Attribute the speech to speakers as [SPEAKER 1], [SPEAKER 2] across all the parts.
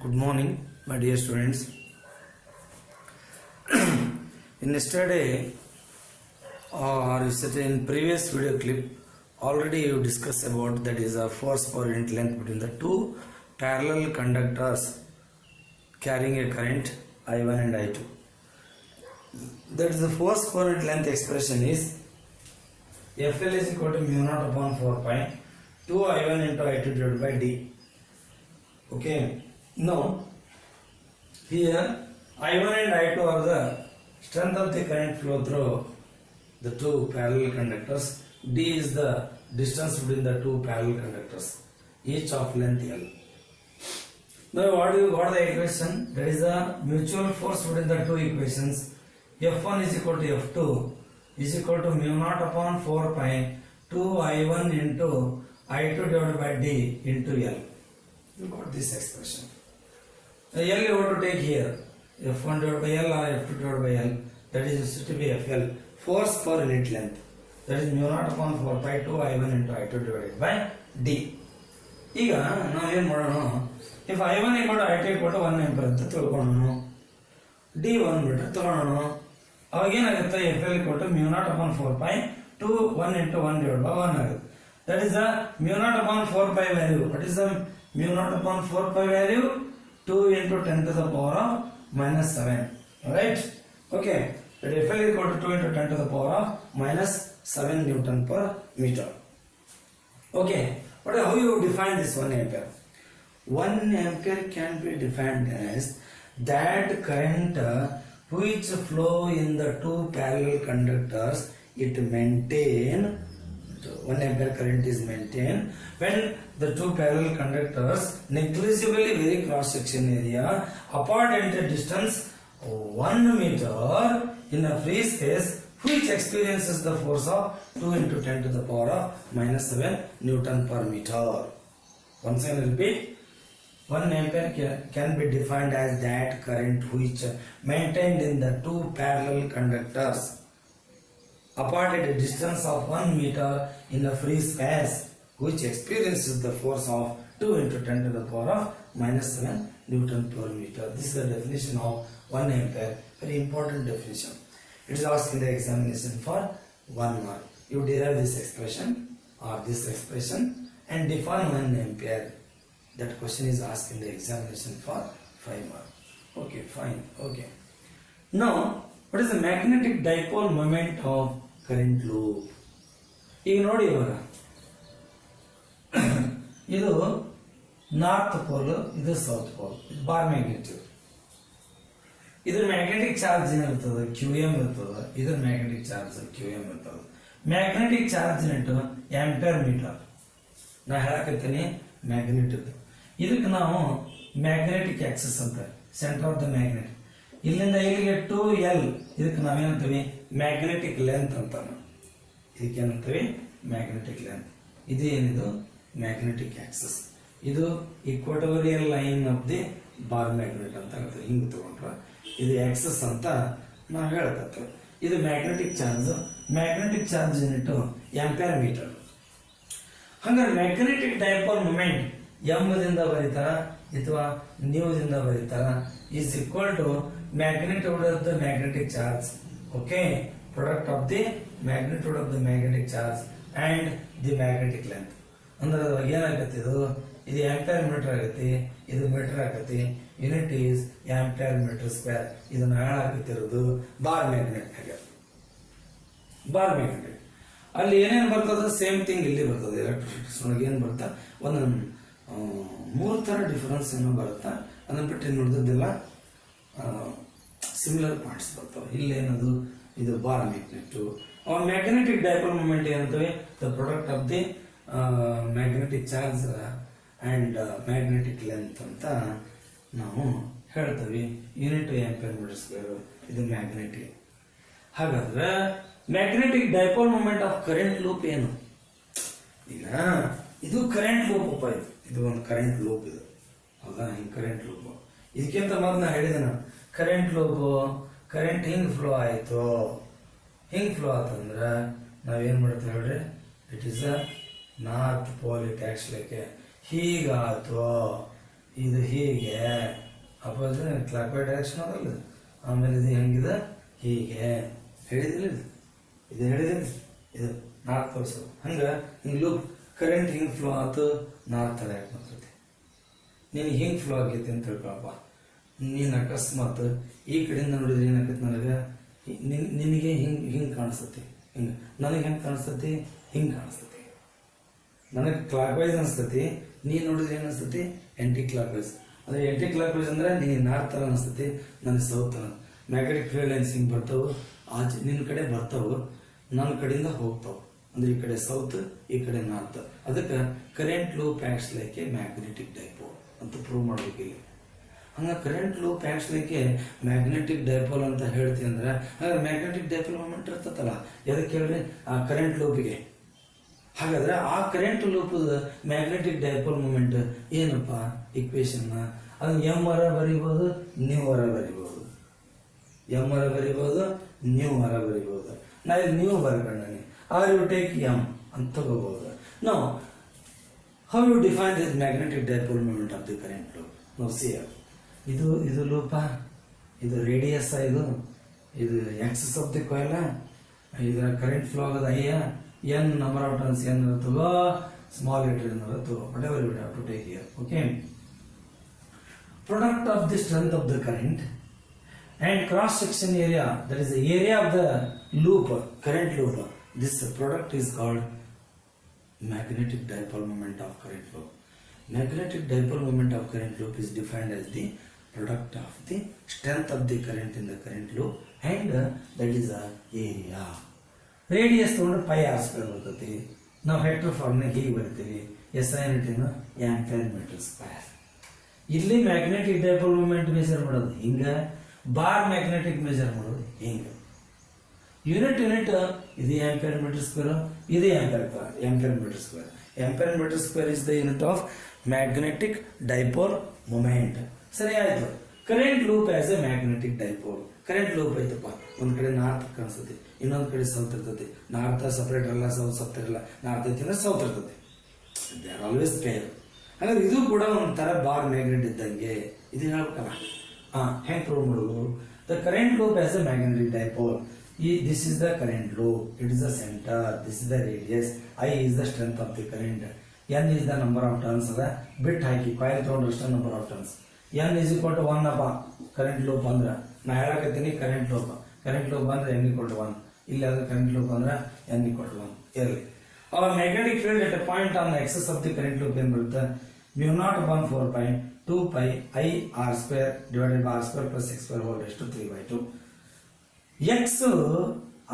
[SPEAKER 1] Good morning, my dear students. In yesterday, or in previous video clip, already you discussed about that is a force per unit length between the two parallel conductors carrying a current I1 and I2. That is the force per unit length expression is FL is equal to mu naught upon 4 pi 2 I1 into I2 divided by D. Okay. Now, here I1 and I2 are the strength of the current flow through the two parallel conductors. D is the distance between the two parallel conductors, each of length L. Now, what you got the equation? That is the mutual force between the two equations. F1 is equal to F2 is equal to mu naught upon 4 pi 2 I1 into I2 divided by D into L. You got this expression. L you have to take here F1 divided by L or F2 divided by L, that is used to be FL, force per unit length, that is mu naught upon 4 pi 2 I1 into I2 divided by D. ಈಗ ನಾವೇನು ಮಾಡೋಣ, if I1 equal to I2 equal to 1 ampere ಅಂತ ತಿಳ್ಕೊಳ್ಳೋಣ, D 1 metre ತಗೊಳ್ಳೋಣ, ಅವಾಗ ಏನಾಗುತ್ತೆ FL equal to mu naught upon 4 pi 2 1 into 1 divided by 1 ಆಗುತ್ತೆ. That is the mu naught upon 4 pi value. What is the mu naught upon 4 pi value? 2 into 10 to the power of minus 7. Right? Okay. That FL is equal to 2 into 10 to the power of minus 7 Newton per meter. Okay. But how you define this 1 ampere? 1 ampere can be defined as that current which flow in the two parallel conductors, it maintain 1 ampere current is maintained when the two parallel conductors negligibly vary cross section area apart at a distance 1 meter in a free space which experiences the force of 2 into 10 to the power of minus 7 Newton per meter. Once again repeat, 1 ampere can be defined as that current which maintained in the two parallel conductors apart at a distance of 1 meter in a free space which experiences the force of 2 into 10 to the power of minus 7 Newton per meter. This is the definition of 1 ampere. Very important definition. It is asked in the examination for 1 mark. You derive this expression or this expression and define 1 ampere. That question is asked in the examination for 5 mark. Okay, fine. Okay. Now, what is the magnetic dipole moment of current loop? ಈಗ ನೋಡಿ, ಇವಾಗ ಇದು north pole, ಇದು south pole, ಇದು bar magnetic. ಇದ್ರ magnetic charge ಏನಿರ್ತದೆ QM ಇರ್ತದೆ, ಇದ್ರ ಮ್ಯಾಗ್ನೆಟಿಕ್ ಚಾರ್ಜ್ QM ಇರ್ತದೆ. ಮ್ಯಾಗ್ನೆಟಿಕ್ ಚಾರ್ಜ್ ನೆಟ್ಟು ಆಂಪೇರ್ ಮೀಟರ್. ನಾ ಹೇಳಕತ್ತೀನಿ ಮ್ಯಾಗ್ನೆಟಿಕ್. ಇದಕ್ಕೆ ನಾವು ಮ್ಯಾಗ್ನೆಟಿಕ್ ಆಕ್ಸಿಸ್ ಅಂತ, ಸೆಂಟರ್ ಆಫ್ ದ ಮ್ಯಾಗ್ನೆಟ್. ಇಲ್ಲಿಂದ ಇಲ್ಲಿಗೆ 2L, ಇದಕ್ಕೆ ನಾವೇನಂತೀವಿ ಮ್ಯಾಗ್ನೆಟಿಕ್ ಲೆಂತ್ ಅಂತ. ಇದಕ್ಕೆ ಏನಂತೀವಿ ಮ್ಯಾಗ್ನೆಟಿಕ್ ಲೆಂತ್. ಇದು ಏನಿದು ಮ್ಯಾಗ್ನೆಟಿಕ್ ಆಕ್ಸಿಸ್. ಇದು equatorial line of the bar magnet ಅಂತ ಹೇಳ್ತೀವಿ. ಹಿಂಗೆ ತಗೊಂಡ್ರೆ ಇದು ಆಕ್ಸಿಸ್ ಅಂತ ನಾವು ಹೇಳ್ತೇವೆ. ಇದು magnetic charge. Magnetic charge unit ampere metre. ಹಂಗಾರೆ ಮ್ಯಾಗ್ನೆಟಿಕ್ ಡೈಪೋಲ್ ಮೂಮೆಂಟ್ ಎಂಬುದಿಂದ ಬರೀತಾರ ಅಥವಾ ನ್ಯೂದಿಂದ ಬರೀತಾರ is equal to magnitude of the magnetic charge. Okay, product of the magnitude of the magnetic charge and the magnetic length. ಅಂದ್ರೆ ಏನಾಗತ್ತೆ, ಇದು ampere metre ಆಗತ್ತೆ, ಇದು ಮೀಟರ್ ಆಗತ್ತೆ. Unit is ampere metre square. ಇದನ್ನ ಹಾಳಾಗುತ್ತಿರೋದು ಬಾರ್ ಮ್ಯಾಗ್ನೆಟ್ ಆಗ. Bar magnet ಅಲ್ಲಿ ಏನೇನು ಬರ್ತದೆ ಸೇಮ್ ಥಿಂಗ್ ಇಲ್ಲಿ ಬರ್ತದೆ. ಎಲೆಕ್ಟ್ರಿಸಿಟಿ ಒಳಗೆ ಏನು ಬರ್ತಾ ಒಂದೊಂದು 3 ತರ ಡಿಫರೆನ್ಸ್ ಏನೋ ಬರುತ್ತಾ, ಅದನ್ನ ಬಿಟ್ಟು ನೋಡಿದ್ದೆಲ್ಲ ಸಿಮಿಲರ್ ಪಾರ್ಟ್ಸ್ ಬರ್ತಾವೆ. ಇಲ್ಲೇನದು ಇದು bar magnet. Magnetic dipole moment ಏನಂತೇವೆ, the product of the magnetic charge and magnetic length ಅಂತ ನಾವು ಹೇಳ್ತೇವೆ. Unit ampere metre square. ಇದು ಮ್ಯಾಗ್ನೆಟಿಕ್. ಹಾಗಾದ್ರೆ magnetic dipole moment of current loop ಏನು? ಈಗ ಇದು ಕರೆಂಟ್ ಲೂಪ್ ಅಪ್ಪ. ಇದು ಒಂದು ಕರೆಂಟ್ ಲೂಪ್. ಇದು ಹೌದಾ? ಹಿಂಗ್ ಕರೆಂಟ್ ಲೂಪ್. ಇದಕ್ಕಿಂತ ಮೊದಲು ನಾ ಹೇಳಿದೆ, ನಾನು ಕರೆಂಟ್ ಲೂಪ್ ಕರೆಂಟ್ ಹಿಂಗ್ ಫ್ಲೋ ಆಯ್ತು. ಹಿಂಗ್ ಫ್ಲೋ ಆತಂದ್ರ ನಾವೇನ್ ಮಾಡ್ತೀವಿ ಹೇಳ್ರಿ, it is a north pole. It acts like ಹೀಗಾತು, ಇದು ಹೀಗೆ ಅಪೋಸಿಟ್ ಕ್ಲಾಕ್ ವೈ ಡೈರೆಕ್ಷನ್ ಅದಲ್ಲ. ಆಮೇಲೆ ಇದು ಹೆಂಗಿದೆ ಹೀಗೆ ಹೇಳಿದಿಲ್ಲ, ಇದು ಹೇಳಿದಿಲ್ಲ, ಇದು ನಾಲ್ಕು ತೋರಿಸೋದು ಹಂಗೆ ಹಿಂಗೆ ಲೂಪ್ ಕರೆಂಟ್ ಹಿಂಗೆ ಫ್ಲೋ ಆಯ್ತು ನಾಲ್ಕು ಥರ ಯಾಕೆ ಬರ್ತೈತಿ. ನಿನಗೆ ಹಿಂಗೆ ಫ್ಲೋ ಆಗೈತಿ ಅಂತ ತಿಳ್ಕೊಳಪ್ಪ. ನೀನು ಅಕಸ್ಮಾತ್ ಈ ಕಡೆಯಿಂದ ನೋಡಿದ್ರೆ ಏನಾಗೈತಿ ನನಗೆ ನಿನಗೆ ಹಿಂಗೆ ಕಾಣಿಸ್ತತಿ, ಹಿಂಗೆ ನನಗೆ ಹೆಂಗೆ ಕಾಣಿಸ್ತತಿ, ಹಿಂಗೆ ಕಾಣಿಸ್ತತಿ. ನನಗೆ ಕ್ಲಾಕ್ ವೈಸ್ ಅನಿಸ್ತತಿ, ನೀನು ನೋಡಿದ್ರೆ ಏನು ಅನಿಸ್ತತಿ ಆ್ಯಂಟಿ ಕ್ಲಾಕ್ ವೈಸ್. ಅಂದರೆ ಆ್ಯಂಟಿ ಕ್ಲಾಕ್ ವೈಸ್ ಅಂದರೆ ನೀನು ನಾರ್ತ್ ಥರ ಅನಿಸ್ತತಿ, ನನಗೆ ಸೌತ್ ಥರ. ಮ್ಯಾಗ್ನೆಟಿಕ್ ಫೀಲ್ಡ್ ಲೈನ್ಸ್ ಹಿಂಗೆ ಬರ್ತಾವೆ, ಆಚೆ ನಿನ್ನ ಕಡೆ ಬರ್ತಾವೆ, ನನ್ನ ಕಡೆಯಿಂದ ಹೋಗ್ತಾವೆ. ಅಂದರೆ ಈ ಕಡೆ ಸೌತ್, ಈ ಕಡೆ ನಾರ್ತ್. ಅದಕ್ಕೆ current loop acts like A magnetic dipole ಅಂತ ಪ್ರೂವ್ ಮಾಡ್ಬೇಕು ಇಲ್ಲಿ. ಹಂಗೆ current loop acts like A magnetic dipole ಅಂತ ಹೇಳ್ತೀವಿ ಅಂದ್ರೆ ಹಾಗಾದ್ರೆ ಮ್ಯಾಗ್ನೆಟಿಕ್ ಡೈಪೋಲ್ ಮೂಮೆಂಟ್ ಇರ್ತತ್ತಲ್ಲ, ಎದಕ್ಕೆ ಹೇಳ್ರಿ ಆ ಕರೆಂಟ್ ಲೂಪಿಗೆ. ಹಾಗಾದ್ರೆ ಆ ಕರೆಂಟ್ ಲೂಪದ ಮ್ಯಾಗ್ನೆಟಿಕ್ ಡೈಪೋಲ್ ಮೂಮೆಂಟ್ ಏನಪ್ಪ ಇಕ್ವೇಶನ್, ಅದನ್ನ ಎಮ್ ವರ ಬರಿಬೋದು, ನ್ಯೂ ವರ ಬರಿಬೋದು, ಎಮ್ ವರ ಬರಿಬೋದು, ನ್ಯೂ ವರ ಬರಿಬೋದು. ನಾ ಇಲ್ಲಿ ನ್ಯೂ ಬರ್ಕೊಂಡೀನಿ, ಆರ್ ಯು ಟೇಕ್ ಎಮ್ ಅಂತ ತಗೋಬಹುದು. ನಾವು how you define this magnetic dipole moment of the current loop. ನಾವು ಸಿ ಇದು ಲೂಪ, ಇದು ರೇಡಿಯಸ್, ಇದು ಆಕ್ಸಿಸ್ ಆಫ್ ದಿ ಕಾಯಿಲ್, ಇದರ ಕರೆಂಟ್ ಫ್ಲೋ ಆಗೋದು I, N number of turns N ತಗೋ, ಸ್ಮಾಲ್ ಲೆಟರ್ ಏನಾದ್ರು ತಗೋ, whatever you have to take here. Okay, product of the strength of the current and cross section area, that is the area of the loop, current loop, this product is called magnetic dipole moment of current loop. Magnetic dipole moment of current loop is defined as the product of the strength of the current in the current loop and that is the area. Radius ತಗೊಂಡ್ರೆ pi R square ಬರ್ತೈತಿ. ನಾವು vector ಫಾರ್ಮ್ನಾಗ ಹೀಗೆ ಬರ್ತೀವಿ, S I unit ampere metre square. ಇಲ್ಲಿ magnetic dipole moment measure ಮಾಡೋದು ಹಿಂಗೆ, bar magnetic measure ಮಾಡೋದು ಹಿಂಗೆ. ಯೂನಿಟ್ ಇದು ಆಂಪಿಯರ್ ಮೀಟರ್ ಸ್ಕ್ವೇರ್, ಇದು ampere metre square. Ampere metre square is the unit of magnetic dipole moment. ಸರಿ ಆಯ್ತು. Current loop as a magnetic dipole. Current loop ಐತಪ್ಪ, ಒಂದ್ ಕಡೆ ನಾರ್ತ್ ಕಾಣಿಸ್ತತಿ, ಇನ್ನೊಂದ್ ಕಡೆ ಸೌತ್ ಇರ್ತತಿ. ನಾರ್ತ್ ಸಪರೇಟ್ ಇರಲ್ಲ, ಸೌತ್ ಸಪರೇಟ್ ಇರಲ್ಲ. ನಾರ್ತ್ ಐತಿ ಅಂದ್ರೆ ಸೌತ್ ಇರ್ತತಿ, ದೇ ಆರ್ ಆಲ್ವೇಸ್ ಪೇರ್. ಹಾಗಾದ್ರೆ ಇದು ಕೂಡ ಒಂಥರ ಬಾರ್ ಮ್ಯಾಗ್ನೆಟ್ ಇದ್ದಂಗೆ. ಇದು ಹೇಳ್ಬೇಕಲ್ಲ, ಹೆಂಗ್ ಪ್ರೂವ್ ಮಾಡೋದು? The current loop as a magnetic dipole. This is the current loop, it is the center, this is the radius, I is the strength of the current, N is the number of turns of the bit ಹಾಕಿ coil ತಗೊಂಡ್ರಷ್ಟ number of turns. N is equal to 1 ಅಪ್ಪ current loop ಅಂದ್ರೆ. ನಾ ಹೇಳಕತ್ತೀನಿ current loop ಅಂದ್ರೆ N equal to 1. ಇಲ್ಲಿ ಅದು current loop ಅಂದ್ರೆ N equal to 1 ಇರಲಿ. Our magnetic field at a point on the axis of the current loop ಏನ್ ಬರುತ್ತೆ? mu naught upon 4 pi 2 pi I r square divided by r square plus x square whole raised to 3/2. X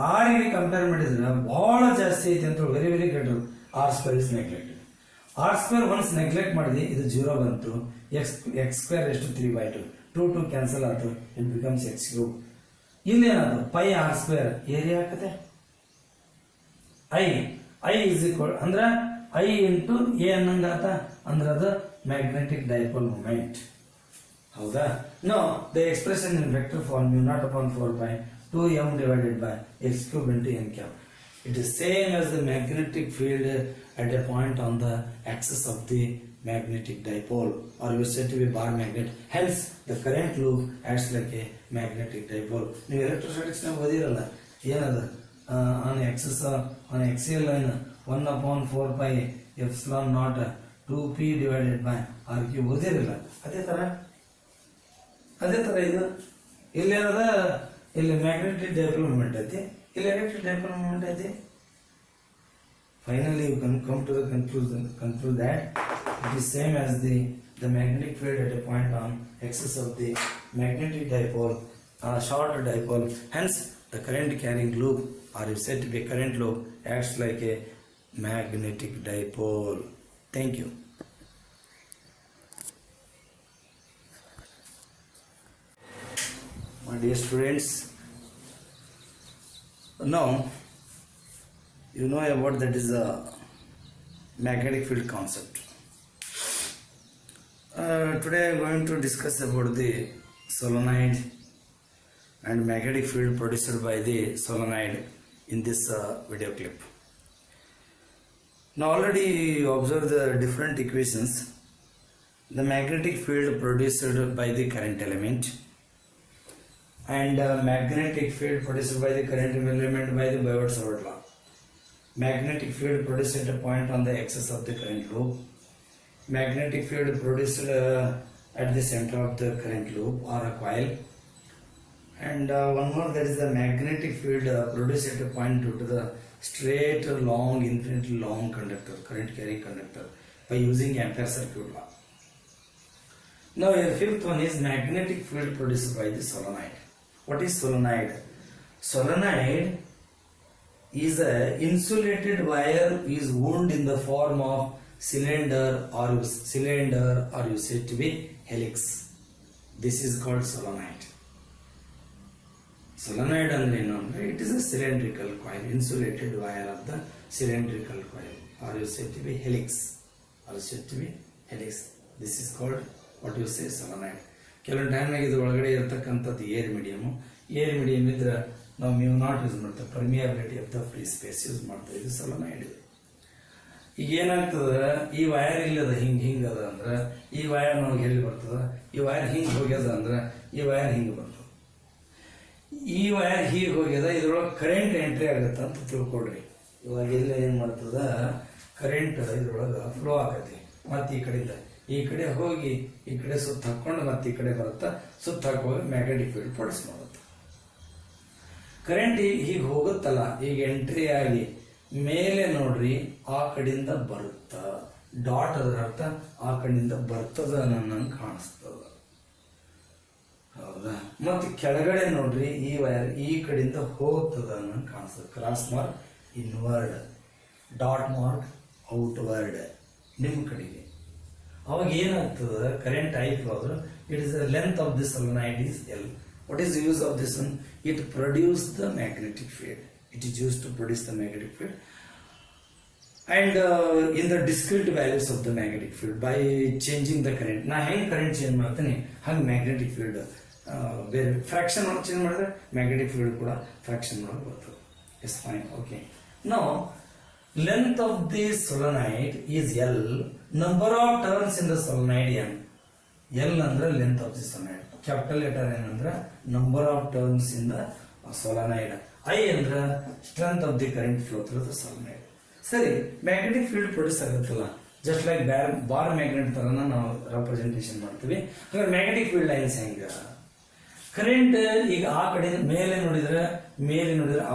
[SPEAKER 1] R ಗೆ compare ಮಾಡಿದ್ರೆ ಬಹಳ ಜಾಸ್ತಿ ಐತಿ ಅಂತ, very very greater. R square is neglected. R square once neglect ಮಾಡಿದ್ವಿ, ಇದು 0 ಬಂತು. X square ಎಷ್ಟು 3/2, 2 ಕ್ಯಾನ್ಸಲ್ ಆಯ್ತು, ಇಟ್ ಬಿಕಮ್ಸ್ ಎಕ್ಸ್ ಕ್ಯೂಬ್. ಇಲ್ಲಿ ಏನಾದ್ರು ಪೈ ಆರ್ ಸ್ಕ್ವೇರ್ ಏರಿಯಾ ಹಾಕತೆ ಐ ಇಸ್ ಈಕ್ವಲ್ ಅಂದ್ರೆ ಐ ಇಂಟು ಎ ಅನ್ನಂಗಾತ ಅಂದ್ರೆ ಅದು ಮ್ಯಾಗ್ನೆಟಿಕ್ ಡೈಪೋಲ್ ಮೂಮೆಂಟ್. ಹೌದಾ? No, the expression in vector form mu naught upon 4 pi 2m divided by x cube into n cap. It is same as the magnetic field at a point on the axis of the magnetic dipole, or we said to be bar magnet. Hence, the current loop acts like a magnetic dipole. ನೀವು electrostatics ನಾಗ ಓದಿರಲ್ಲ, ಏನದು on Axis on axial line 1 upon 4 pi epsilon naught 2p divided by r cube ಓದಿರಲ್ಲ. ಅದೇ ತರ ಇದು ಇಲ್ಲಿ ಏನದ, ಇಲ್ಲಿ magnetic dipole moment ಐತಿ, ಇಲ್ಲಿ ಎಲೆಕ್ಟ್ರಿಕ್ ಡೈಪೋಲ್ ಮೂಮೆಂಟ್ ಐತಿ. Finally, you can come to the conclude that it is same as the magnetic field at a point on axis of the magnetic dipole, short dipole. Hence, the current carrying loop, or if said to be current loop, acts like a magnetic dipole. Thank you. My dear students, now you know about that is a magnetic field concept. Today I am going to discuss about the solenoid and magnetic field produced by the solenoid in this video clip. Now already you observe the different equations. the magnetic field produced by the current element, and magnetic field produced by the current element by the Biot-Savart law. Magnetic field produced at a point on the axis of the current loop. Magnetic field produced at the center of the current loop or a coil. And one more, that is the magnetic field produced at a point due to the straight, long, infinitely long conductor, current carrying conductor, by using Ampere circuit law. Now your fifth one is magnetic field produced by the solenoid. What is solenoid? Solenoid is a insulated wire is wound in the form of cylinder or you say to be helix. This is called solenoid. Solenoid ಅಂದ್ರೆ ಏನು ಅಂದ್ರೆ it is a cylindrical coil, insulated wire of the cylindrical coil, or you say to be helix, This is called what you say solenoid. ಕೆಲವೊಂದು ಟೈಮ್ನಾಗ ಇದು ಒಳಗಡೆ ಇರತಕ್ಕಂಥದ್ದು air medium ಇದ್ರೆ ನಾವು μ0 ಯೂಸ್ ಮಾಡ್ತೇವೆ, permeability of the free space use ಮಾಡ್ತೇವೆ. ಇದು solenoid. ಈಗ ಏನಾಗ್ತದ, ಈ ವೈರ್ ಇಲ್ಲದ ಹಿಂಗ ಅದ ಅಂದ್ರೆ ಈ ವೈರ್ ನಮಗೆ ಎಲ್ಲಿ ಬರ್ತದ, ಈ ವೈರ್ ಹಿಂಗ್ ಹೋಗ್ಯದ ಅಂದ್ರೆ ಈ ವೈರ್ ಹಿಂಗ್ ಬರ್ತದ. ಈ ವೈರ್ ಹೀಗೆ ಹೋಗ್ಯದ, ಇದ್ರೊಳಗೆ ಕರೆಂಟ್ ಎಂಟ್ರಿ ಆಗುತ್ತೆ ಅಂತ ತಿಳ್ಕೊಳ್ರಿ. ಇವಾಗ ಎಲ್ಲ ಏನ್ ಮಾಡ್ತದ, ಕರೆಂಟ್ ಇದ್ರೊಳಗೆ ಫ್ಲೋ ಆಗತ್ತೆ. ಮತ್ತೆ ಈ ಕಡೆ ಹೋಗಿ ಈ ಕಡೆ ಸುತ್ತ ಹಾಕೊಂಡು ಮತ್ತೆ ಈ ಕಡೆ ಬರುತ್ತಾ, ಸುತ್ತ ಹಾಕುವಾಗ ಮ್ಯಾಗ್ನೆಟಿಕ್ ಫೀಲ್ಡ್ ಪ್ರೊಡ್ಯೂಸ್ ಮಾಡುತ್ತೆ. ಕರೆಂಟ್ ಹೀಗೆ ಹೋಗುತ್ತಲ್ಲ, ಈಗ ಎಂಟ್ರಿ ಆಗಿ ಮೇಲೆ ನೋಡ್ರಿ ಆ ಕಡೆಯಿಂದ ಬರುತ್ತ, ಡಾಟ್ ಅದ್ರ ಅರ್ಥ ಆ ಕಡೆಯಿಂದ ಬರ್ತದ ನನ್ನಂಗೆ ಕಾಣಿಸ್ತದ, ಹೌದಾ. ಮತ್ತೆ ಕೆಳಗಡೆ ನೋಡ್ರಿ ಈ ವೈರ್ ಈ ಕಡೆಯಿಂದ ಹೋಗ್ತದ ಅನ್ನಂಗೆ ಕಾಣಿಸ್ತದೆ. Cross mark inward, dot mark outward ನಿಮ್ಮ ಕಡೆಗೆ. ಅವಾಗ ಏನಾಗ್ತದ, ಕರೆಂಟ್ ಆಯ್ತು ಆದ್ರೆ it is the length of this solenoid is L. What is the use of this one? It produces the magnetic field. It is used to produce the magnetic field. And in the discrete values of the magnetic field by changing the current. ನಾ ಹೆಂಗೆ current change ಮಾಡ್ತೀನಿ ಹಂಗೆ magnetic field ಬೇರೆ fraction ಒಳಗೆ change ಮಾಡಿದ್ರೆ magnetic field ಕೂಡ fraction ಒಳಗೆ ಬರ್ತದೆ. S fine, okay. Now length of the solenoid is L. Number of turns in the solenoid N. L ಅಂದ್ರೆ length of the solenoid. Capital letter N ಅಂದ್ರೆ number of turns in the solenoid. I ಅಂದ್ರೆ strength of the current flow through the solenoid. ಸರಿ, magnetic field produce ಆಗುತ್ತಲ್ಲ, just like bar magnet ತರನ ನಾವು representation ಮಾಡ್ತೀವಿ. ಹಾಗಾದ್ರೆ magnetic field lines ಹೆಂಗ, current ಈಗ ಆ ಕಡೆ ಮೇಲೆ ನೋಡಿದ್ರೆ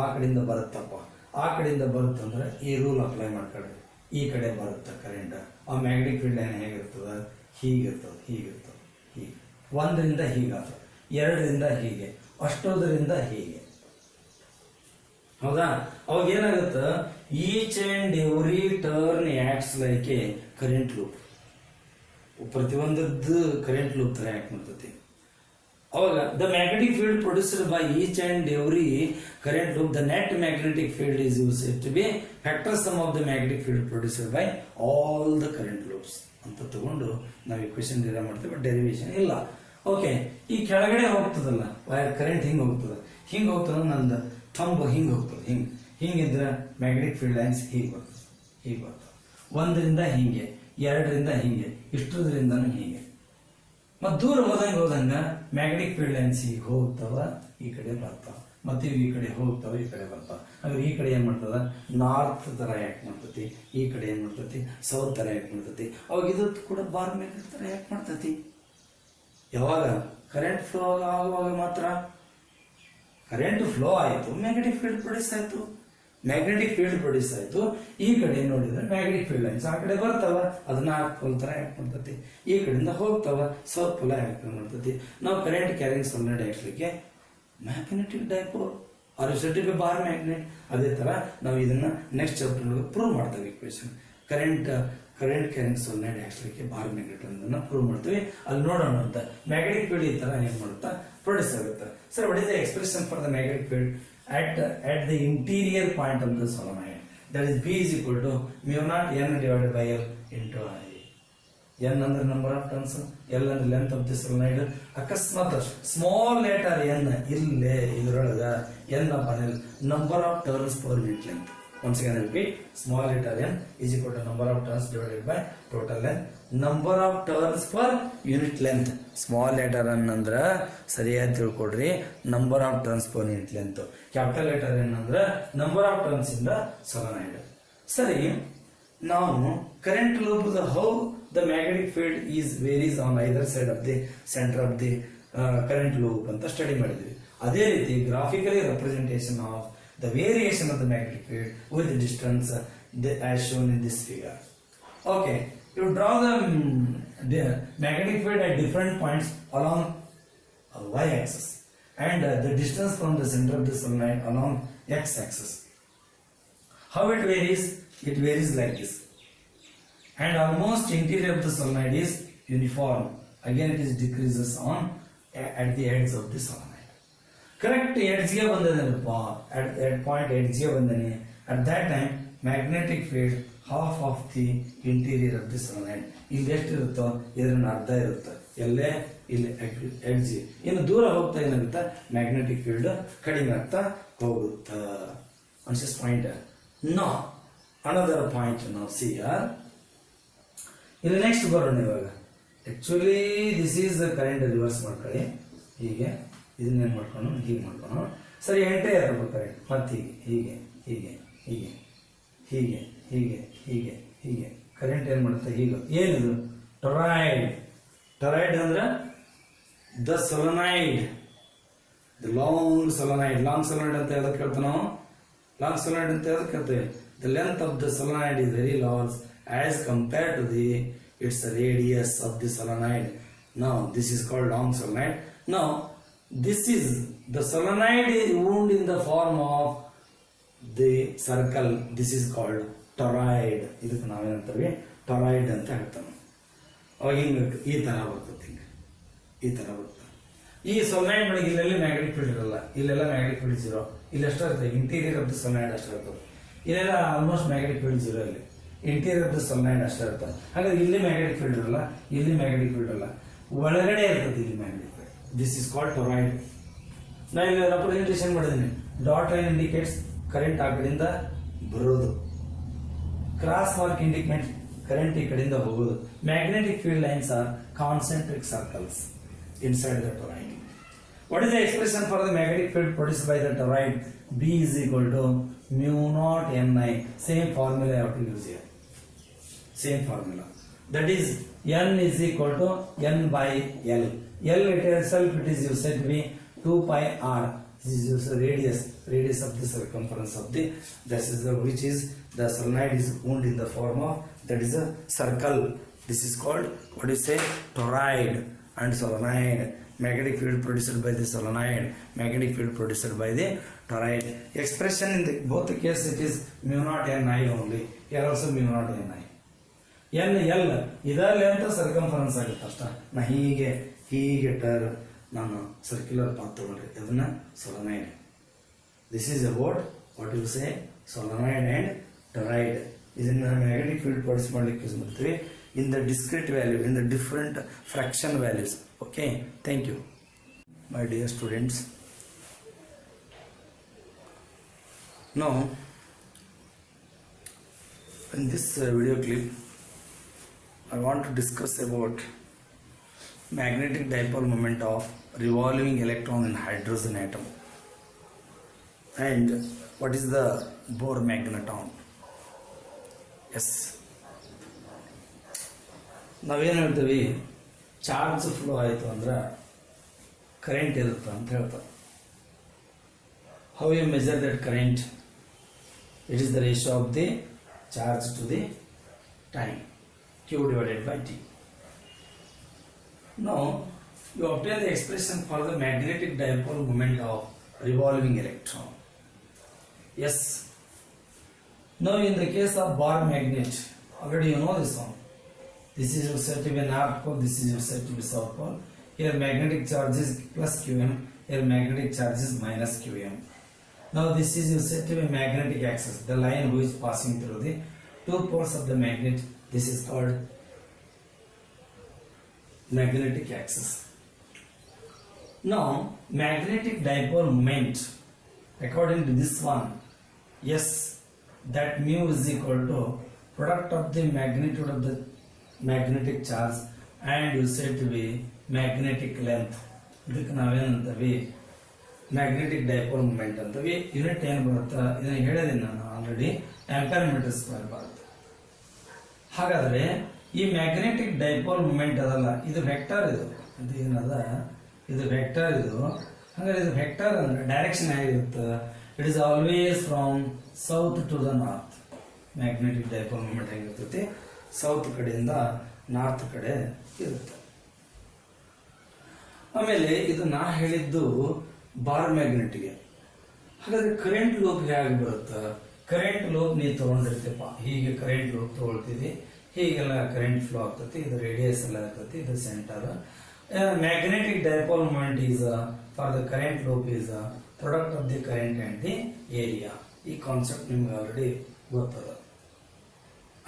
[SPEAKER 1] ಆ ಕಡೆಯಿಂದ ಬರುತ್ತಪ್ಪ, ಆ ಕಡೆಯಿಂದ ಬರುತ್ತಂದ್ರೆ ಈ ರೂಲ್ ಅಪ್ಲೈ ಮಾಡ್ಕೊಳ್ಳಿ, ಈ ಕಡೆ ಬರುತ್ತೆ ಕರೆಂಟ್. ಆ ಮ್ಯಾಗ್ನೆಟಿಕ್ ಫೀಲ್ಡ್ ಲೈನ್ ಹೇಗಿರ್ತದ, ಹೀಗಿರ್ತದೆ, ಹೀಗೆ ಒಂದರಿಂದ ಹೀಗಾಗ್ತದೆ, ಎರಡರಿಂದ ಹೀಗೆ, ಅಷ್ಟೋದರಿಂದ ಹೀಗೆ, ಹೌದಾ. ಅವಾಗ ಏನಾಗುತ್ತೆ, each and every turn acts like a current loop. ಪ್ರತಿಯೊಂದದ್ದು ಕರೆಂಟ್ ಲೂಪ್ ತರ ಆಕ್ಟ್ ಮಾಡ್ತೈತಿ. ಅವಾಗ the magnetic field produced by each and every current loop, the net magnetic field is used to be factor sum of the magnetic field produced by all the current loops ಅಂತ ತಗೊಂಡು ನಾವು equation derive ಮಾಡ್ತೀವಿ, but derivation ಇಲ್ಲ. Okay, ಈ ಕೆಳಗಡೆ ಹೋಗ್ತದಲ್ಲ wire current ಹಿಂಗೆ ಹೋಗ್ತದ, ನಂದು ಥಂಬ್ ಹಿಂಗೆ ಹೋಗ್ತದೆ, ಹಿಂಗಿದ್ರೆ ಮ್ಯಾಗ್ನೆಟಿಕ್ ಫೀಲ್ಡ್ ಲೈನ್ಸ್ ಹೀಗೆ ಬರ್ತದೆ. ಒಂದರಿಂದ ಹಿಂಗೆ, ಎರಡರಿಂದ ಹಿಂಗೆ, ಇಷ್ಟರಿಂದನೂ ಹೀಗೆ. ಮತ್ತು ದೂರ ಹೋದಂಗ ಮ್ಯಾಗ್ನೆಟಿಕ್ ಫೀಲ್ಡ್ ಲೈನ್ಸ್ ಹೀಗೆ ಹೋಗ್ತಾವ, ಈ ಕಡೆ ಬರ್ತಾವ, ಮತ್ತೆ ಈ ಕಡೆ ಹೋಗ್ತಾವ, ಈ ಕಡೆ ಬರ್ತಾವ. ಹಾಗಾದ್ರೆ ಈ ಕಡೆ ಏನ್ ಮಾಡ್ತದ, ನಾರ್ತ್ ತರ ಯಾಕೆ ಮಾಡ್ತತಿ, ಈ ಕಡೆ ಏನ್ ಮಾಡ್ತತಿ, ಸೌತ್ ತರ ಯಾಕೆ ಮಾಡ್ತತಿ. ಅವಾಗ ಇದು ಕೂಡ ಬಾರ್ ಮ್ಯಾಗ್ನೆಟ್ ತರ ಯಾಕೆ ಮಾಡ್ತತಿ. ಯಾವಾಗ ಕರೆಂಟ್ ಫ್ಲೋ ಆಗುವಾಗ ಮಾತ್ರ ಕರೆಂಟ್ ಫ್ಲೋ ಆಯಿತು, ಮ್ಯಾಗ್ನೆಟಿಕ್ ಫೀಲ್ಡ್ ಪ್ರೊಡ್ಯೂಸ್ ಆಯಿತು. ಈ ಕಡೆ ನೋಡಿದ್ರೆ ಮ್ಯಾಗ್ನೆಟಿಕ್ ಫೀಲ್ಡ್ ಲೈನ್ಸ್ ಆ ಕಡೆ ಬರ್ತಾವ, ಅದು ನಾರ್ತ್ ಪೋಲ್ ತರ ಆಕ್ಟ್ ಮಾಡ್ತತಿ. ಈ ಕಡೆಯಿಂದ ಹೋಗ್ತಾವ, ಸೌತ್ ಪೋಲ್ ಆಕ್ಟ್ ಮಾಡ್ತತಿ. ನಾವು ಕರೆಂಟ್ ಕ್ಯಾರಿಂಗ್ solenoid ಹಾಕ್ಲಿಕ್ಕೆ magnetic dipole are used bar magnet. ಅದೇ ತರ ನಾವು ಇದನ್ನ ನೆಕ್ಸ್ಟ್ ಚಾಪ್ಟರ್ ಪ್ರೂವ್ ಮಾಡ್ತೇವೆ. ಇಕ್ವೇಶನ್ ಕರೆಂಟ್ ಕ್ಯಾರಿಂಗ್ solenoid ಹಾಕ್ಲಿಕ್ಕೆ ಬಾರ್ ಮ್ಯಾಗ್ನೆಟ್ ಅನ್ನೋದನ್ನ ಪ್ರೂವ್ ಮಾಡ್ತೀವಿ. ಅಲ್ಲಿ ನೋಡೋಣ ಅಂತ ಮ್ಯಾಗ್ನೆಟಿಕ್ ಫೀಲ್ಡ್ ಈ ತರ ಏನ್ ಮಾಡುತ್ತಾ ಪ್ರೊಡ್ಯೂಸ್ ಆಗುತ್ತೆ. Sir, what is the expression for the magnetic field at the interior point of the solenoid? That is B is equal to μ0 N divided by L into I. N ಅಂದ್ರೆ number of turns, L ಅಂದ್ರೆ length of the solenoid. ಅಕಸ್ಮಾತ್ small letter N ಇಲ್ಲೇ ಇದ್ರೊಳಗ N upon L number of turns per unit length. Once again I repeat, small letter n is equal to number of turns divided by total length. Number of turns per unit length. Small letter n ಅಂದ್ರೆ ಸರಿಯಾಗಿ ತಿಳ್ಕೊಡ್ರಿ, number of turns per unit length. Capital letter n ಅಂದ್ರೆ number of turns in the solenoid. ಸರಿ, ನಾವು current loop how the magnetic field is varies on either side of the centre of the current loop ಅಂತ study ಮಾಡಿದ್ವಿ. ಅದೇ ರೀತಿ graphically representation of the variation of the magnetic field with the distance as shown in this figure. Okay, you draw the magnetic field at different points along y-axis and the distance from the center of the solenoid along x-axis. How it varies? It varies like this. And almost interior of the solenoid is uniform. Again, it is decreases on at the ends of the solenoid. Correct ಎಡ್ಜ್ಗೆ ಬಂದದಪ್ಪ, at point ಎಡ್ಜ್ಗೆ ಬಂದನೆ. At that time magnetic field half of the interior of the solenoid. ಇಲ್ಲಿ ಎಷ್ಟಿರುತ್ತೋ ಇದನ್ನ ಅರ್ಧ ಇರುತ್ತೆ, ಎಲ್ಲೇ ಇಲ್ಲಿ ಎಡ್ಜ್. ಇನ್ನು ದೂರ ಹೋಗ್ತಾ ಏನಾಗುತ್ತೆ, ಮ್ಯಾಗ್ನೆಟಿಕ್ ಫೀಲ್ಡ್ ಕಡಿಮೆ ಆಗ್ತಾ ಹೋಗುತ್ತೆ. ಅನ್ಸಸ್ ಪಾಯಿಂಟ್. ನೋ ಅನದರ್ ಪಾಯಿಂಟ್ ನಾವು ಸಿ ಆರ್. ಇಲ್ಲಿ ನೆಕ್ಸ್ಟ್ ಬರೋಣ ಇವಾಗ. Actually this is current reverse ಮಾಡ್ಕೊಳ್ಳಿ. ಹೀಗೆ ಇದನ್ನೇನು ಮಾಡ್ಕೊಂಡು ಹೀಗೆ ಮಾಡ್ಕೊಂಡು ಸರಿ ಎಂಟೇ ಇರಬೇಕು ಕರೆಂಟ್. ಮತ್ತೆ ಹೀಗೆ ಹೀಗೆ ಹೀಗೆ ಹೀಗೆ ಹೀಗೆ ಹೀಗೆ ಹೀಗೆ ಕರೆಂಟ್ ಏನು ಮಾಡುತ್ತೆ, ಹೀಗೆ. ಏನಿದು ಟೊರಾಯ್ಡ್. ಟೊರಾಯ್ಡ್ ಅಂದ್ರೆ the solenoid, the long solenoid. Long solenoid ಅಂತ ಯಾವ್ದಕ್ಕೆ ಹೇಳ್ತೀವಿ ನಾವು? ಲಾಂಗ್ ಸೊಲೆನಾಯ್ಡ್ ಅಂತ ಯಾವ್ದಕ್ಕೆ ಹೇಳ್ತೇವೆ? The length of the solenoid is very large as compared to the its radius of the solenoid. Now this is called long solenoid. Now this is the solenoid is wound in the form of the circle. This is called toroid. ಇದಕ್ಕೆ ನಾವೇನಂತೀವಿ, toroid ಅಂತ ಹೇಳ್ತಾನೆ. ಅವಾಗ ಹಿಂಗೆ ಈ ತರ ಬರ್ತದೆ, ಈ ತರ ಬರ್ತದೆ. ಈ ಸೊಲೆನಾಯ್ಡ್ ಒಳಗೆ ಇಲ್ಲೆಲ್ಲ ಮ್ಯಾಗ್ನೆಟಿಕ್ ಫೀಲ್ಡ್ ಇರಲ್ಲ, ಇಲ್ಲೆಲ್ಲ ಮ್ಯಾಗ್ನೆಟಿಕ್ ಫೀಲ್ಡ್ ಜೀರೋ. ಇಲ್ಲಿ ಅಷ್ಟೇ ಇರ್ತದೆ, ಇಂಟೀರಿಯರ್ ಆಫ್ ದ ಸೊಲೆನಾಯ್ಡ್ ಅಷ್ಟೇ ಇರ್ತದೆ. ಇಲ್ಲೆಲ್ಲ ಆಲ್ಮೋಸ್ಟ್ ಮ್ಯಾಗ್ನೆಟಿಕ್ ಫೀಲ್ಡ್ ಜೀರೋ. ಇಲ್ಲಿ ಇಂಟೀರಿಯರ್ ಆಫ್ ದ ಸೊಲೆನಾಯ್ಡ್ ಅಷ್ಟೇ ಇರ್ತದೆ. ಹಾಗಾದ್ರೆ ಇಲ್ಲಿ ಮ್ಯಾಗ್ನೆಟಿಕ್ ಫೀಲ್ಡ್ ಇರಲ್ಲ, ಇಲ್ಲಿ ಮ್ಯಾಗ್ನೆಟಿಕ್ ಫೀಲ್ಡ್ ಇರಲ್ಲ, ಒಳಗಡೆ ಇರ್ತದೆ ಇಲ್ಲಿ magnetic field. This is called toroid. ನಾನು ಇಲ್ಲಿ ರೆಪ್ರೆಸೆಂಟೇಷನ್ ಮಾಡಿದ್ದೀನಿ. ಡಾಟ್ ಲೈನ್ ಇಂಡಿಕೇಟ್ಸ್ ಕರೆಂಟ್ ಆ ಕಡೆಯಿಂದ ಬರೋದು, ಕ್ರಾಸ್ ಮಾರ್ಕ್ ಇಂಡಿಕೇಟ್ ಕರೆಂಟ್ ಈ ಕಡೆಯಿಂದ ಹೋಗೋದು. Magnetic field lines are concentric circles inside the toroid. What is the expression for the magnetic field produced by the toroid? B is equal to mu naught Ni. Same formula I have to use here. Same formula. That is N is equal to N by L. L itself it is used to be 2 pi r. This is used radius of the circumference of the, this is the, which is the solenoid is wound in the form of, that is a circle. This is called, what you say, toroid and solenoid. Magnetic field produced by the solenoid, magnetic field produced by the toroid. Expression in the both cases it is mu naught Ni only. Here also mu naught Ni. N L ಇದರಲ್ಲಿ ಅಂತ circumference ಆಗುತ್ತೆ ಅಷ್ಟ. ನಾ ಹೀಗೆ ಹೀಗೆ ನಾನು circular path ತಗೊಳ್ರಿ, ಅದನ್ನ solenoid. This is about what you say solenoid and toroid. ಇದನ್ನ ಮ್ಯಾಗ್ನೆಟಿಕ್ ಫೀಲ್ಡ್ ಪ್ರೊಡ್ಯೂಸ್ ಮಾಡ್ಲಿಕ್ಕೆ ಯೂಸ್ ಮಾಡ್ತೀವಿ in the discrete value, in the different fraction values. Okay, thank you my dear students. Now in this video clip I want to discuss about magnetic dipole moment of revolving electron in hydrogen atom and what is the Bohr magneton. Yes, ನಾವೇನು ಹೇಳ್ತೀವಿ, charge flow ಆಯಿತು ಅಂದ್ರೆ current ಇರುತ್ತೆ ಅಂತ ಹೇಳ್ತಾರೆ. How you measure that current? It is the ratio of the charge to the time, Q divided by T. Now you obtain the expression for the magnetic dipole moment of revolving electron. Yes, now in the case of Bohr magnet, already you know this one. This is said to be north pole, this is said to be south pole. Here magnetic charge is plus Qm, here magnetic charge is minus Qm. Now this is said to be magnetic axis, the line which is passing through the two poles of the magnet. This is called magnetic axis. Now magnetic dipole moment, according to this one, yes, that mu is equal to product of the magnitude of the magnetic charge and you said to be magnetic length. ಇದಕ್ಕೆ ನಾವೇನಂತೀವಿ magnetic dipole moment ಅಂತೀವಿ. Unit ಏನು ಬರುತ್ತೆ ಇದನ್ನ ಹೇಳಿದ್ದೀನಿ ನಾನು already, ampere metre square ಬರುತ್ತೆ. ಹಾಗಾದ್ರೆ ಈ ಮ್ಯಾಗ್ನೆಟಿಕ್ ಡೈಪೋಲ್ ಮೂಮೆಂಟ್ ಅದಲ್ಲ, ಇದು ವೆಕ್ಟರ್, ಇದು ಏನದ, ಇದು ವೆಕ್ಟರ್. ಇದು ಹಾಗಾದ್ರೆ ಇದು ವೆಕ್ಟರ್ ಅಂದ್ರೆ ಡೈರೆಕ್ಷನ್ ಹೇಗಿರುತ್ತೆ? It is always from south to the north. Magnetic dipole moment ಹೇಗಿರ್ತೈತಿ? ಸೌತ್ ಕಡೆಯಿಂದ ನಾರ್ತ್ ಕಡೆ ಇರುತ್ತೆ. ಆಮೇಲೆ ಇದು ನಾ ಹೇಳಿದ್ದು ಬಾರ್ ಮ್ಯಾಗ್ನೆಟ್ಗೆ. ಹಾಗಾದ್ರೆ ಕರೆಂಟ್ ಲೂಪ್ ಹೇಗೆ ಬರುತ್ತೆ? ಕರೆಂಟ್ ಲೂಪ್ ನೀವು ತಗೊಂಡಿರ್ತೀಪ, ಹೀಗೆ ಕರೆಂಟ್ ಲೂಪ್ ತಗೊಳ್ತೀವಿ, ಹೀಗೆಲ್ಲ ಕರೆಂಟ್ ಫ್ಲೋ ಆಗ್ತತಿ, ಇದು ರೇಡಿಯಸ್ ಎಲ್ಲ ಆಗ್ತತಿ, ಇದು centre. Magnetic dipole moment is for the current loop is product of the current and the area. ಈ ಕಾನ್ಸೆಪ್ಟ್ ನಿಮ್ಗೆ ಆಲ್ರೆಡಿ ಗೊತ್ತದ.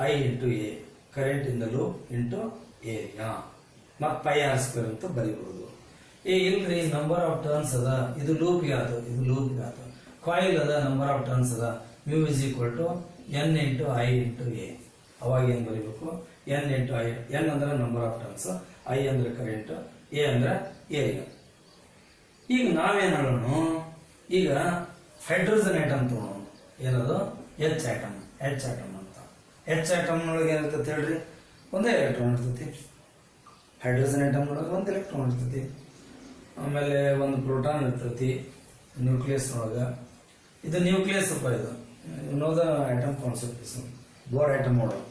[SPEAKER 1] I into A, current in the loop into area, ಮತ್ತು pi R square ಅಂತ ಬರೀಬಹುದು. ಇಲ್ರಿ number of turns ಅದ, ಇದು ಲೂಪ್ಗೆ ಆದ, ಇದು ಲೂಪ್ಗೆ ಆದ. ಕಾಯಿಲ್ ಅದ, ನಂಬರ್ ಆಫ್ ಟರ್ನ್ಸ್ ಅದ, mu is equal to N into I into A. ಅವಾಗ ಏನ್ ಬರೀಬೇಕು? N into I. ಎನ್ ಅಂದ್ರೆ ನಂಬರ್ ಆಫ್ ಟರ್ನ್ಸ್, ಐ ಅಂದ್ರೆ ಕರೆಂಟ್, ಎ ಅಂದ್ರೆ ಏರಿಯಾ. ಈಗ ನಾವೇನ್ ಹೇಳೋಣ, ಈಗ ಹೈಡ್ರೋಜನ್ ಆಟಮ್ ತಗೊಳ್ಳೋಣ. ಏನದು? ಎಚ್ ಆಟಮ್ ಅಂತ. ಎಚ್ ಆಟಮ್ ಒಳಗೆ ಏನಿರ್ತೈತಿ ಹೇಳ್ರಿ? ಒಂದೇ ಎಲೆಕ್ಟ್ರಾನ್ ಇರ್ತೈತಿ. ಹೈಡ್ರೋಜನ್ ಆಟಮ್ ಒಳಗೆ ಒಂದು ಎಲೆಕ್ಟ್ರಾನ್ ಇರ್ತೈತಿ. ಆಮೇಲೆ ಒಂದು ಪ್ರೋಟಾನ್ ಇರ್ತೈತಿ ನ್ಯೂಕ್ಲಿಯಸ್ ಒಳಗೆ. ಇದು ನ್ಯೂಕ್ಲಿಯಸ್ ಅಪ್ಪ, ಇದು ಇನ್ನೋದ ಆಟಮ್ ಕಾನ್ಸೆಪ್ಟ್, ಬೋರ್ ಆಟಮ್ ಒಳಗೆ.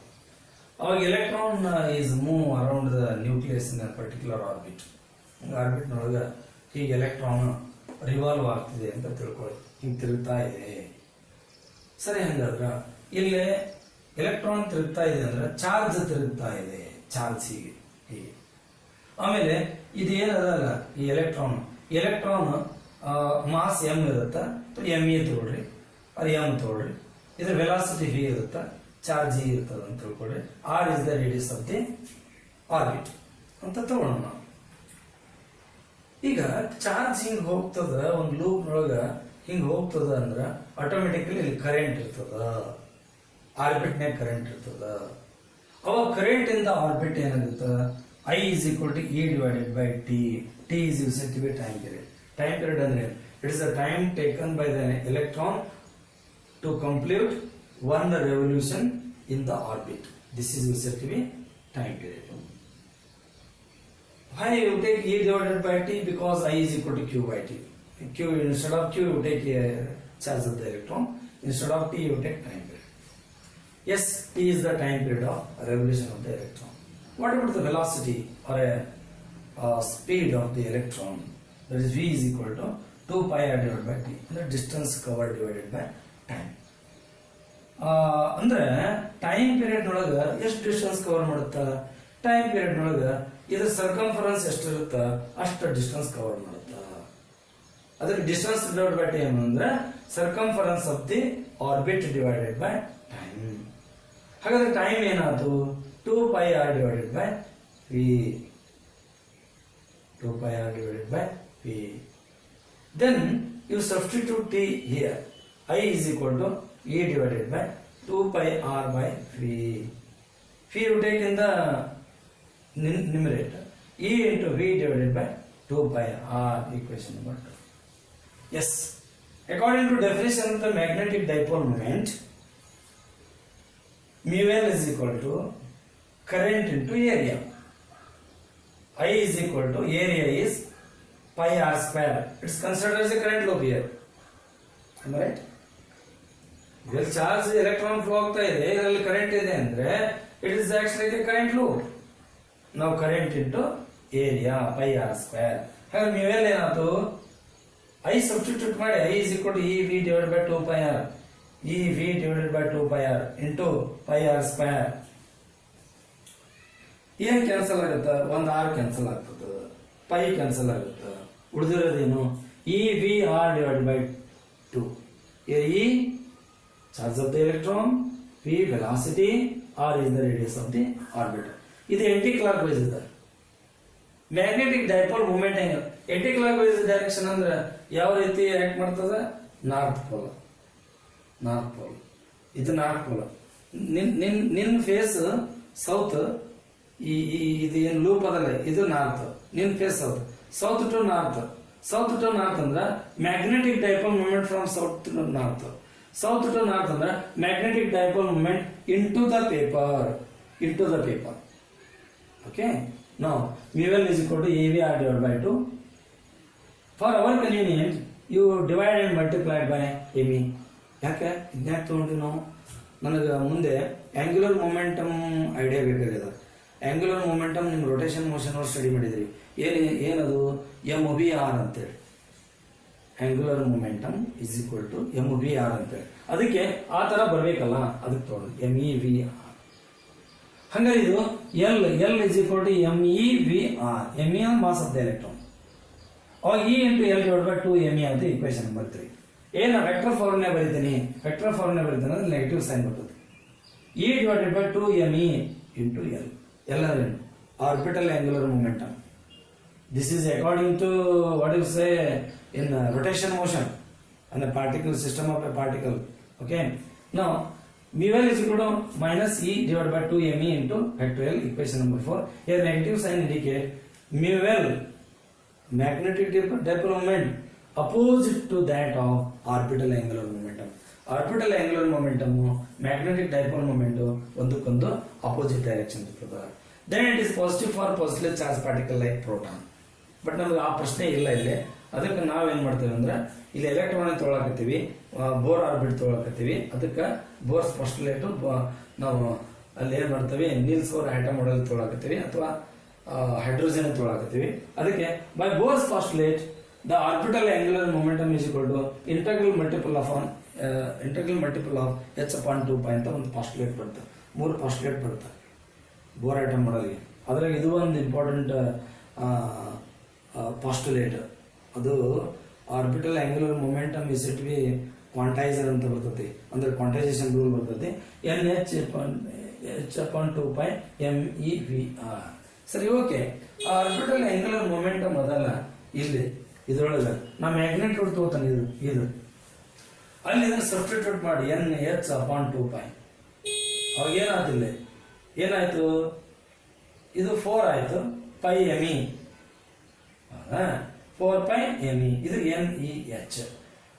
[SPEAKER 1] ಅವಾಗ electron is move around the nucleus in particular orbit. ಆರ್ಬಿಟ್ನೊಳಗೆ ಹೀಗೆ ಎಲೆಕ್ಟ್ರಾನ್ ರಿವಾಲ್ವ್ ಆಗ್ತಿದೆ ಅಂತ ತಿಳ್ಕೊಳ್ಳಿ, ಹಿಂಗೆ ತಿರುಗ್ತಾ ಇದೆ. ಸರಿ, ಹಂಗಾದ್ರ ಇಲ್ಲಿ ಎಲೆಕ್ಟ್ರಾನ್ ತಿರುಗ್ತಾ ಇದೆ ಅಂದ್ರೆ ಚಾರ್ಜ್ ತಿರುಗ್ತಾ ಇದೆ, ಚಾರ್ಜ್ ಹೀಗೆ. ಆಮೇಲೆ ಇದು ಏನದಲ್ಲ, ಈ ಎಲೆಕ್ಟ್ರಾನ್ ಮಾಸ್ ಎಂ ಇರುತ್ತೆ, ಎಂ ಎ ತಗೊಳ್ರಿ, ಅದು ಎಂ ತಗೊಳ್ರಿ. ಇದ್ರ ವೆಲಾಸಿಟಿ ವಿ ಇರುತ್ತೆ, ಚಾರ್ಜ್ ಇ ಇರ್ತದೆ ಅಂತ ತಿಳ್ಕೊಳ್ರಿ. R is the radius of the orbit ಅಂತ ತಗೊಳ್ಳೋಣ ನಾವು. ಈಗ ಚಾರ್ಜ್ ಹಿಂಗ್ ಹೋಗ್ತದ, ಒಂದು ಲೂಪ್ ನೊಳಗ ಹಿಂಗ್ ಹೋಗ್ತದ ಅಂದ್ರ ಆಟೋಮೆಟಿಕಲಿ ಇಲ್ಲಿ ಕರೆಂಟ್ ಇರ್ತದ, ಆರ್ಬಿಟ್ನಾಗ ಕರೆಂಟ್ ಇರ್ತದ. ಅವಾಗ ಕರೆಂಟ್ ಇಂದ ಆರ್ಬಿಟ್ ಏನಾಗುತ್ತೆ? I is equal to E divided by T. T is said to be time period. Time period ಅಂದ್ರೆ it is the time taken by the electron to complete one revolution in the orbit. This is said to be time period. Why you take E divided by T? Because I is equal to Q by T. Q, instead of Q you take a charge of the electron. Instead of T you take time period. Yes, T is the time period of revolution of the electron. What about the velocity or a speed of the electron? That is V is equal to 2 pi r divided by T. The distance covered divided by time. ಅಂದ್ರೆ time period ನೊಳಗ ಎಷ್ಟು distance cover ಮಾಡುತ್ತಾ? Time period ನೊಳಗ ಇದ್ರ circumference ಎಷ್ಟಿರುತ್ತ ಅಷ್ಟು distance cover ಮಾಡುತ್ತಾ. ಅದಕ್ಕೆ distance divide by time ಅಂದ್ರೆ circumference of the orbit divided by time. ಹಾಗಾದ್ರೆ ಟೈಮ್ ಏನಾಯ್ತು? 2 pi r divided by v. 2 pi r divided by v. Then you substitute t here. I is equal to E divided by 2 pi r by v. V you take in the numerator. E into v divided by 2 pi r, equation number 2. Yes. According to definition of the magnetic dipole moment, mu L is equal to current into area. I is equal to area is pi r square. It's considered as a current loop here. Am I right? If charge electron flow ಆಗ್ತಾ ಇದೆ, ಇದರಲ್ಲಿ current ಇದೆ ಅಂದ್ರೆ it is actually a current loop. Now current into area pi r square. ಹಾಗಾದ್ರೆ mu L ಏನಾಯ್ತು? I substitute ಮಾಡಿ, I is equal to E V divided by 2 pi r. E V divided by 2 pi r into pi r square. ಏನ್ cancel ಆಗುತ್ತ? ಒಂದು R cancel ಆಗ್ತದ, pi cancel ಆಗುತ್ತ, ಉಳಿದಿರೋದೇನು? E V R divide by 2. E charge of the electron, V velocity, R is the radius of the orbit. ಇದು anticlockwise ಇದೆ. Magnetic dipole movement ಹೆಂಗ anticlockwise direction ಅಂದ್ರೆ ಯಾವ ರೀತಿ act ಮಾಡ್ತದ? North pole. ಇದು north pole. ನಿನ್ನ face south, ಇದು ಏನು ಲೂಪ್ ಅದಲ್ಲ ಇದು ನಾರ್ತ್, ನಿನ್ನ face south. South to north ಅಂದ್ರೆ magnetic dipole moment from south to north. South to north ಅಂದ್ರೆ magnetic dipole moment into the paper. Okay, now mu1 is equal to AVR divided by 2. For our convenience, you divide and multiply by ME. ಯಾಕೆ ಇದನ್ಯಾಕೆ ತಗೊಂಡ್ವಿ ನಾವು? ನನಗೆ ಮುಂದೆ angular momentum idea ಬೇಕಾಗಿದೆ. Angular momentum ನಿಮ್ಮ rotation motion ಅವ್ರು study ಮಾಡಿದ್ರಿ. ಏನದು MVR ಅಂತೇಳಿ. Angular momentum is equal to MVR ಅಂತೇಳಿ. ಅದಕ್ಕೆ ಆ ಥರ ಬರಬೇಕಲ್ಲ, ಅದಕ್ಕೆ ತಗೊಂಡು MEVR. ಹಂಗಾರೆ ಇದು L is equal to MEVR. ME mass of the electron. ಅವಾಗ E into L divided by 2ME ಅಂತ ಇಕ್ವೇಶನ್ ನಂಬರ್ 3. ಏನು ವೆಕ್ಟರ್ ಫಾರ್ಮ್ನೇ ಬರೀತೀನಿ ಅಂದ್ರೆ ನೆಗೆಟಿವ್ ಸೈನ್ ಬರ್ತದೆ. E divided by 2ME into L. ಎಲ್ಲರೇನು orbital angular momentum. This is according to what you say in rotation motion and a particle system of a particle. Okay. Now mu1 is equal to minus E divided by 2ME into factorial equation number 4. Here negative sign indicate mu1 magnetic dipole moment opposite to that of orbital angular momentum. Orbital angular momentum magnetic dipole moment ಒಂದಕ್ಕೊಂದು opposite direction ಇರ್ತದೆ. Then it is positive for positively charged particle like proton. But ನಮಗೆ ಆ ಪ್ರಶ್ನೆ ಇಲ್ಲ ಇಲ್ಲಿ. ಅದಕ್ಕೆ ನಾವೇನ್ ಮಾಡ್ತೇವೆ ಅಂದ್ರೆ ಇಲ್ಲಿ ಎಲೆಕ್ಟ್ರಾನ್ ತೊಗೊಳಕತ್ತೀವಿ, ಬೋರ್ ಆರ್ಬಿಟ್ ತೊಗೊಳಕತ್ತೀವಿ. ಅದಕ್ಕೆ ಬೋರ್ಸ್ ಪಾಸ್ಟುಲೇಟ್ ನಾವು ಅಲ್ಲಿ ಏನ್ ಮಾಡ್ತೀವಿ, ನೀಲ್ಸ್ ಬೋರ್ ಆಟಮ್ ಮಾಡೆಲ್ ತೊಗೊಳಕತ್ತೀವಿ ಅಥವಾ ಹೈಡ್ರೋಜನ್ ತೊಗೊಳಕತ್ತೀವಿ. ಅದಕ್ಕೆ by Bohr's postulate the orbital angular momentum is equal to integral multiple of h/2π ಅಂತ ಒಂದು ಪಾಸ್ಟುಲೇಟ್ ಬರುತ್ತೆ. 3 ಪಾಸ್ಟುಲೇಟ್ ಬರುತ್ತೆ ಬೋರ್ ಆಟಮ್ ಮಾಡೆಲ್ಗೆ. ಅದ್ರಾಗ ಇದು ಒಂದು ಇಂಪಾರ್ಟೆಂಟ್ ಪಾಸ್ಟುಲೇಟ್. ಅದು orbital angular momentum is it be quantiser ಅಂತ ಬರ್ತದೆ. ಅಂದ್ರೆ ಕ್ವಾಂಟೈಸೇಷನ್ ರೂಲ್ ಬರ್ತದೆ. NH/2π MEVR. ಸರಿ, ಓಕೆ. ಆರ್ಬಿಟಲ್ ಆಂಗ್ಯುಲರ್ ಮೊಮೆಂಟಮ್ ಅದಲ್ಲ ಇಲ್ಲಿ ಇದ್ರೊಳಗೆ ನಾ ಮ್ಯಾಗ್ನೆಟ್ ರೂಲ್ ತಗೋತಾನೆ. ಇದು ಅಲ್ಲಿ ಇದನ್ನು ಸಬ್ಸ್ಟಿಟ್ಯೂಟ್ ಮಾಡಿ NH/2π. ಅವಾಗ ಏನಾಯ್ತು? ಇದು 4 ಆಯ್ತು, πMe 4πMe. ಇದು NEH.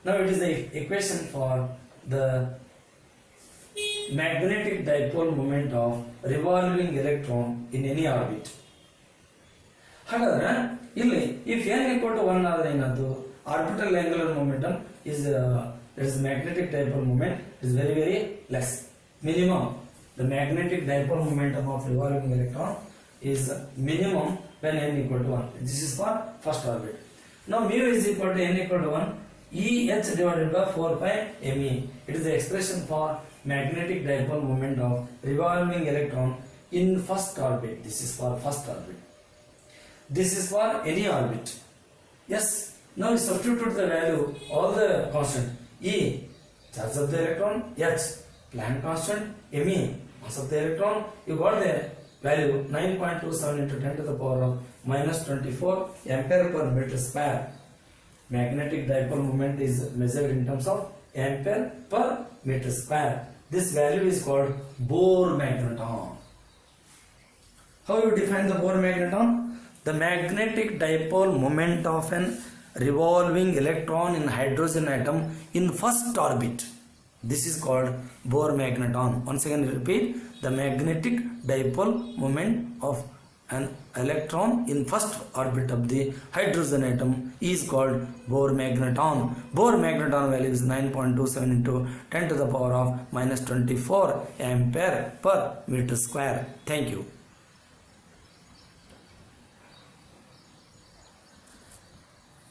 [SPEAKER 1] Now it is the equation for the magnetic dipole moment of revolving electron in any orbit. ಹಾಗಾದ್ರೆ ಇಲ್ಲಿ if n equal to 1 ಆದ್ರೆ ಏನಾಯ್ತು? Orbital angular momentum is magnetic dipole moment is very very less. Minimum the magnetic dipole momentum of revolving electron is minimum when n equal to 1. This is for first orbit. Now mu is equal to n equal to 1 EH divided by 4πMe. It is the expression for magnetic dipole moment of revolving electron in first orbit. This is for first orbit. This is for any orbit. Yes. Now we substitute the value, all the constant. E, charge of the electron. H, Planck constant. Me, mass of the electron. You got the value 9.27 into 10 to the power of minus 24 ampere per meter square. Magnetic dipole moment is measured in terms of ampere per meter square. This value is called Bohr magneton. How you define the Bohr magneton? The magnetic dipole moment of an revolving electron in hydrogen atom in first orbit. This is called Bohr magneton. Once again repeat, the magnetic dipole moment of an electron in first orbit of the hydrogen atom is called Bohr magneton. Bohr magneton value is 9.27 into 10 to the power of minus 24 ampere per meter square. Thank you.